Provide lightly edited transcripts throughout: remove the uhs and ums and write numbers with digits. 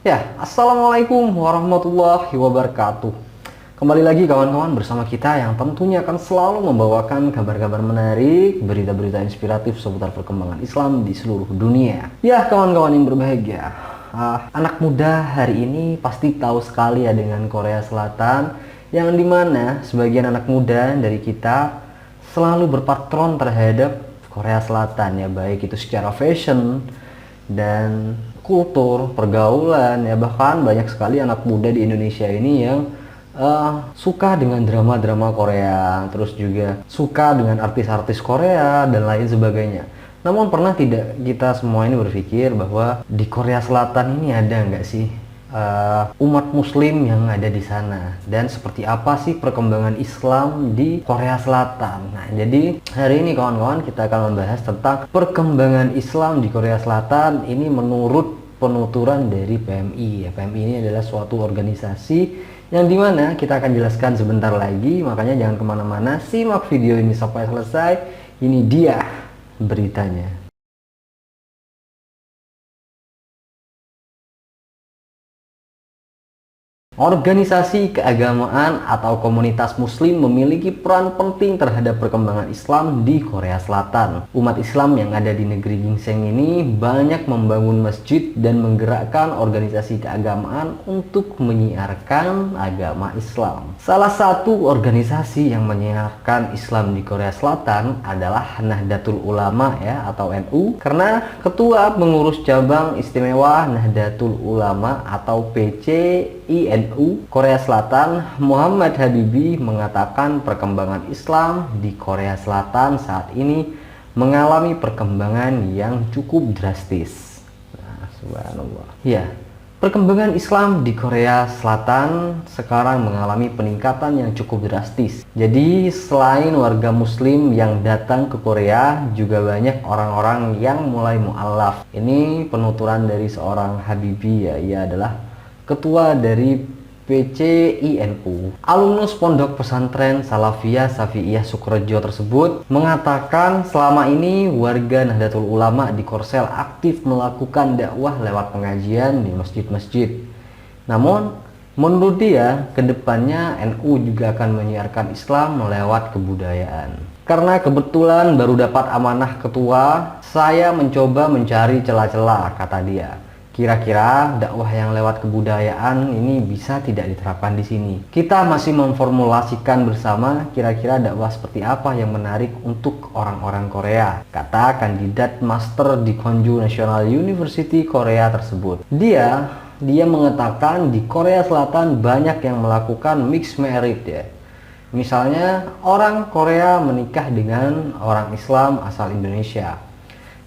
Ya, assalamualaikum warahmatullahi wabarakatuh. Kembali lagi kawan-kawan bersama kita yang tentunya akan selalu membawakan kabar-kabar menarik, berita-berita inspiratif seputar perkembangan Islam di seluruh dunia. Ya, kawan-kawan yang berbahagia, anak muda hari ini pasti tahu sekali ya dengan Korea Selatan, yang dimana sebagian anak muda dari kita selalu berpatron terhadap Korea Selatan ya, baik itu secara fashion dan kultur, pergaulan ya, bahkan banyak sekali anak muda di Indonesia ini yang suka dengan drama-drama Korea, terus juga suka dengan artis-artis Korea dan lain sebagainya. Namun pernah tidak kita semua ini berpikir bahwa di Korea Selatan ini ada nggak sih umat muslim yang ada di sana, dan seperti apa sih perkembangan Islam di Korea Selatan. Nah, jadi hari ini kawan-kawan kita akan membahas tentang perkembangan Islam di Korea Selatan ini menurut penuturan dari PMI ya. PMI ini adalah suatu organisasi yang dimana kita akan jelaskan sebentar lagi, makanya jangan kemana-mana, simak video ini sampai selesai. Ini dia beritanya. Organisasi keagamaan atau komunitas muslim memiliki peran penting terhadap perkembangan Islam di Korea Selatan. Umat Islam yang ada di negeri ginseng ini banyak membangun masjid dan menggerakkan organisasi keagamaan untuk menyiarkan agama Islam. Salah satu organisasi yang menyiarkan Islam di Korea Selatan adalah Nahdlatul Ulama ya, atau NU, karena ketua pengurus cabang istimewa Nahdlatul Ulama atau PCINU Korea Selatan, Muhammad Habibie, mengatakan perkembangan Islam di Korea Selatan saat ini mengalami perkembangan yang cukup drastis. Nah, subhanallah. Ya, perkembangan Islam di Korea Selatan sekarang mengalami peningkatan yang cukup drastis. Jadi selain warga muslim yang datang ke Korea, juga banyak orang-orang yang mulai mu'alaf. Ini penuturan dari seorang Habibie ya, ia adalah ketua dari PCINU. Alumnus Pondok Pesantren Salafiyah Syafi'iyah Sukorejo tersebut mengatakan selama ini warga Nahdlatul Ulama di Korsel aktif melakukan dakwah lewat pengajian di masjid-masjid. Namun menurut dia, kedepannya NU juga akan menyiarkan Islam lewat kebudayaan. Karena kebetulan baru dapat amanah ketua, saya mencoba mencari celah-celah, kata dia. Kira-kira dakwah yang lewat kebudayaan ini bisa tidak diterapkan di sini. Kita masih memformulasikan bersama kira-kira dakwah seperti apa yang menarik untuk orang-orang Korea, kata kandidat master di Konju National University Korea tersebut. Dia mengatakan di Korea Selatan banyak yang melakukan mixed marriage ya. Misalnya orang Korea menikah dengan orang Islam asal Indonesia.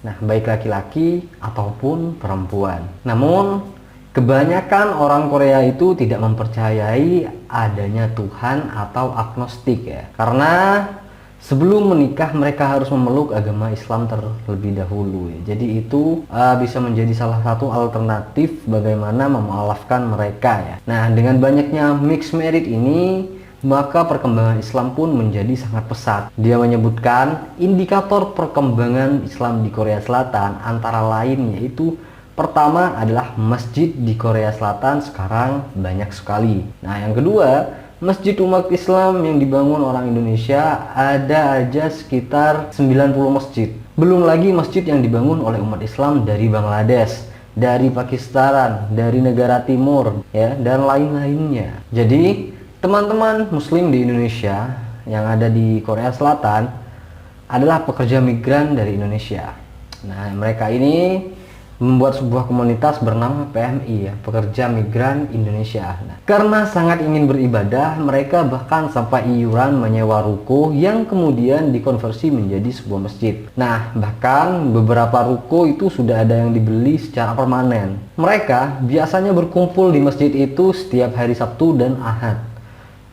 Nah, baik laki-laki ataupun perempuan. Namun, kebanyakan orang Korea itu tidak mempercayai adanya Tuhan atau agnostik ya. Karena sebelum menikah mereka harus memeluk agama Islam terlebih dahulu ya. Jadi itu bisa menjadi salah satu alternatif bagaimana memualafkan mereka ya. Nah, dengan banyaknya mixed marriage ini, maka perkembangan Islam pun menjadi sangat pesat. Dia menyebutkan indikator perkembangan Islam di Korea Selatan antara lain yaitu pertama adalah masjid di Korea Selatan sekarang banyak sekali. Nah, yang kedua, masjid umat Islam yang dibangun orang Indonesia ada aja sekitar 90 masjid. Belum lagi masjid yang dibangun oleh umat Islam dari Bangladesh, dari Pakistan, dari negara timur ya, dan lain-lainnya. Jadi teman-teman muslim di Indonesia yang ada di Korea Selatan adalah pekerja migran dari Indonesia. Nah, mereka ini membuat sebuah komunitas bernama PMI ya, Pekerja Migran Indonesia. Nah, karena sangat ingin beribadah, mereka bahkan sampai iuran menyewa ruko yang kemudian dikonversi menjadi sebuah masjid. Nah, bahkan beberapa ruko itu sudah ada yang dibeli secara permanen. Mereka biasanya berkumpul di masjid itu setiap hari Sabtu dan Ahad.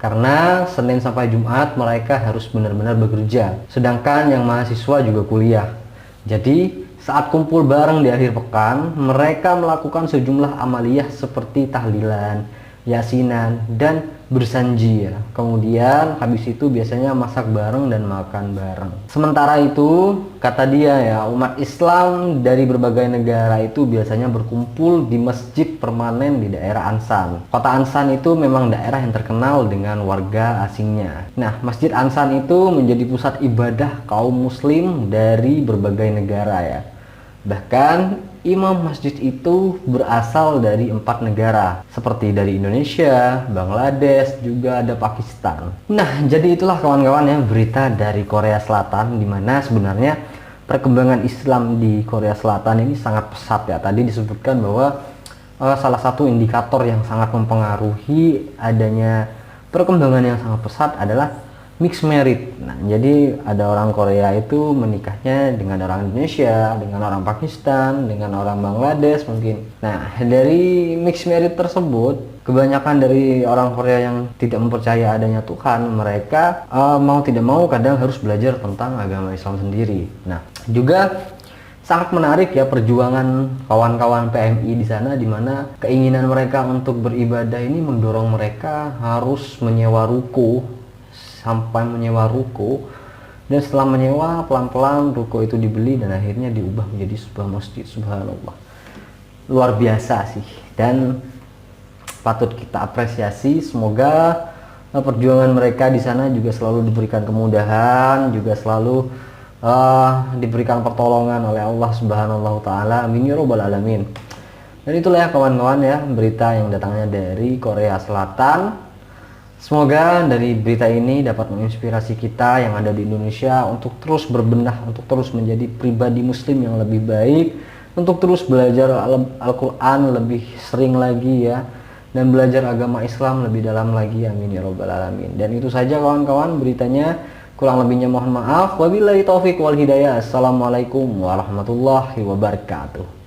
Karena Senin sampai Jumat mereka harus benar-benar bekerja, sedangkan yang mahasiswa juga kuliah. Jadi saat kumpul bareng di akhir pekan, mereka melakukan sejumlah amaliyah seperti tahlilan, yasinan, dan bersanji ya. Kemudian habis itu biasanya masak bareng dan makan bareng. Sementara itu, kata dia ya, umat Islam dari berbagai negara itu biasanya berkumpul di masjid permanen di daerah Ansan. Kota Ansan itu memang daerah yang terkenal dengan warga asingnya. Nah, Masjid Ansan itu menjadi pusat ibadah kaum muslim dari berbagai negara ya. Bahkan imam masjid itu berasal dari 4 negara, seperti dari Indonesia, Bangladesh, juga ada Pakistan. Nah, jadi itulah kawan-kawan ya berita dari Korea Selatan, di mana sebenarnya perkembangan Islam di Korea Selatan ini sangat pesat ya. Tadi disebutkan bahwa salah satu indikator yang sangat mempengaruhi adanya perkembangan yang sangat pesat adalah mixed marriage. Nah, jadi ada orang Korea itu menikahnya dengan orang Indonesia, dengan orang Pakistan, dengan orang Bangladesh mungkin. Nah, dari mixed marriage tersebut, kebanyakan dari orang Korea yang tidak mempercaya adanya Tuhan, mereka mau tidak mau kadang harus belajar tentang agama Islam sendiri. Nah, juga sangat menarik ya perjuangan kawan-kawan PMI di sana, di mana keinginan mereka untuk beribadah ini mendorong mereka harus menyewa ruko, sampai menyewa ruko, dan setelah menyewa pelan-pelan ruko itu dibeli dan akhirnya diubah menjadi sebuah masjid. Subhanallah, luar biasa sih, dan patut kita apresiasi. Semoga perjuangan mereka di sana juga selalu diberikan kemudahan, juga selalu diberikan pertolongan oleh Allah Subhanahu wa taala. Amin ya rabbal alamin. Dan itulah ya kawan-kawan ya berita yang datangnya dari Korea Selatan. Semoga dari berita ini dapat menginspirasi kita yang ada di Indonesia untuk terus berbenah, untuk terus menjadi pribadi muslim yang lebih baik, untuk terus belajar Al-Quran lebih sering lagi ya, dan belajar agama Islam lebih dalam lagi. Amin ya rabbal alamin. Dan itu saja kawan-kawan beritanya, kurang lebihnya mohon maaf. Wabillahi taufik wal hidayah. Assalamualaikum warahmatullahi wabarakatuh.